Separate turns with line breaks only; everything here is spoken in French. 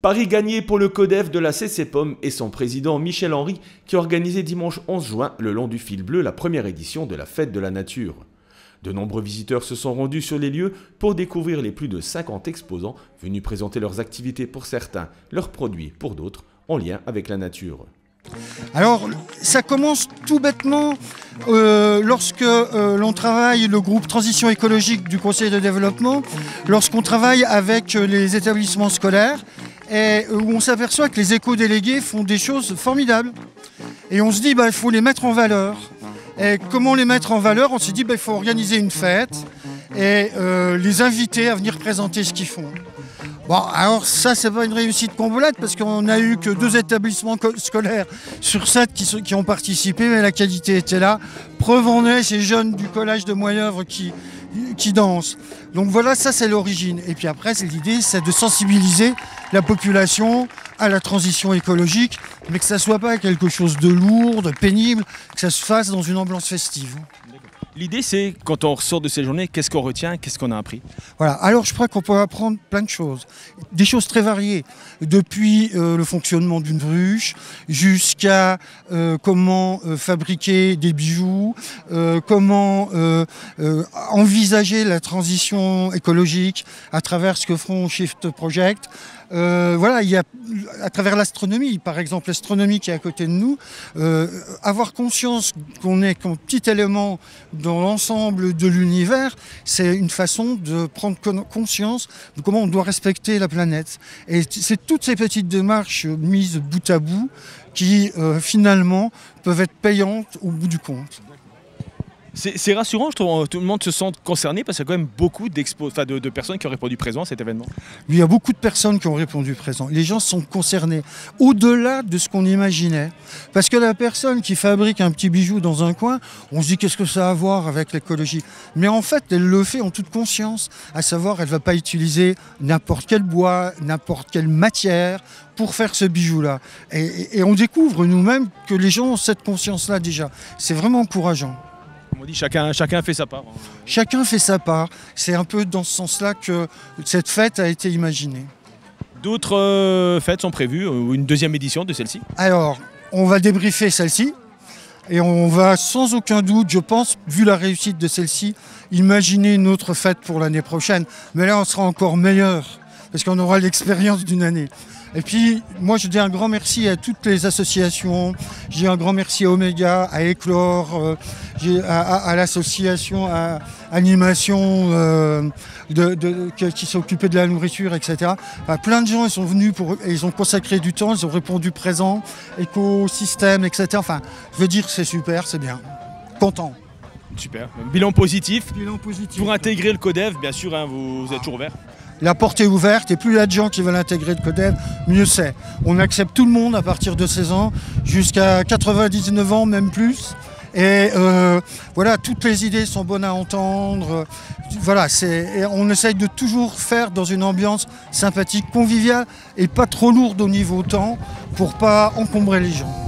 Paris gagné pour le CODEV de la CCPOM et son président Michel Henry qui a organisé dimanche 11 juin le long du fil bleu la première édition de la Fête de la Nature. De nombreux visiteurs se sont rendus sur les lieux pour découvrir les plus de 50 exposants venus présenter leurs activités pour certains, leurs produits pour d'autres, en lien avec la nature.
Alors, ça commence tout bêtement lorsque l'on travaille le groupe Transition écologique du Conseil de développement, lorsqu'on travaille avec les établissements scolaires et où on s'aperçoit que les éco-délégués font des choses formidables. Et on se dit, il faut les mettre en valeur. Et comment les mettre en valeur? On s'est dit, il faut organiser une fête et les inviter à venir présenter ce qu'ils font. Bon, alors ça, c'est pas une réussite combolette parce qu'on n'a eu que 2 établissements scolaires sur 7 qui ont participé, mais la qualité était là. Preuve en est, ces jeunes du collège de Moyeuvre qui dansent. Donc voilà, ça c'est l'origine. Et puis après, l'idée, c'est de sensibiliser la population à la transition écologique, mais que ça ne soit pas quelque chose de lourd, de pénible, que ça se fasse dans une ambiance festive.
L'idée, c'est, quand on ressort de ces journées, qu'est-ce qu'on retient, qu'est-ce qu'on a appris?
Voilà, alors je crois qu'on peut apprendre plein de choses, des choses très variées, depuis le fonctionnement d'une ruche, jusqu'à comment fabriquer des bijoux, comment envisager la transition écologique à travers ce que font Shift Project. Voilà, il y a à travers l'astronomie, par exemple l'astronomie qui est à côté de nous, avoir conscience qu'on est qu'un petit élément dans l'ensemble de l'univers, c'est une façon de prendre conscience de comment on doit respecter la planète. Et c'est toutes ces petites démarches mises bout à bout qui finalement peuvent être payantes au bout du compte.
C'est rassurant, je trouve, tout le monde se sent concerné parce qu'il y a quand même beaucoup de personnes qui ont répondu présent à cet événement.
Il y a beaucoup de personnes qui ont répondu présent. Les gens sont concernés au-delà de ce qu'on imaginait. Parce que la personne qui fabrique un petit bijou dans un coin, on se dit qu'est-ce que ça a à voir avec l'écologie? Mais en fait, elle le fait en toute conscience. À savoir, elle ne va pas utiliser n'importe quel bois, n'importe quelle matière pour faire ce bijou-là. Et on découvre nous-mêmes que les gens ont cette conscience-là déjà. C'est vraiment encourageant.
On dit chacun fait sa part.
Chacun fait sa part. C'est un peu dans ce sens-là que cette fête a été imaginée.
D'autres fêtes sont prévues, une deuxième édition de celle-ci?
Alors, on va débriefer celle-ci. Et on va sans aucun doute, je pense, vu la réussite de celle-ci, imaginer une autre fête pour l'année prochaine. Mais là, on sera encore meilleur, parce qu'on aura l'expérience d'une année. Et puis, moi, je dis un grand merci à toutes les associations. Je dis un grand merci à Omega, à Éclore, à l'association à Animation qui s'occupait de la nourriture, etc. Enfin, plein de gens ils sont venus et ils ont consacré du temps, ils ont répondu présent, écosystème, etc. Enfin, je veux dire, c'est super, c'est bien. Content.
Super. Bilan positif.
Bilan positif.
Pour intégrer le CODEV, bien sûr, hein, vous êtes toujours ouvert.
La porte est ouverte et plus il y a de gens qui veulent intégrer le CODEV, mieux c'est. On accepte tout le monde à partir de 16 ans jusqu'à 99 ans, même plus. Et voilà, toutes les idées sont bonnes à entendre. Voilà, on essaye de toujours faire dans une ambiance sympathique, conviviale et pas trop lourde au niveau temps pour pas encombrer les gens.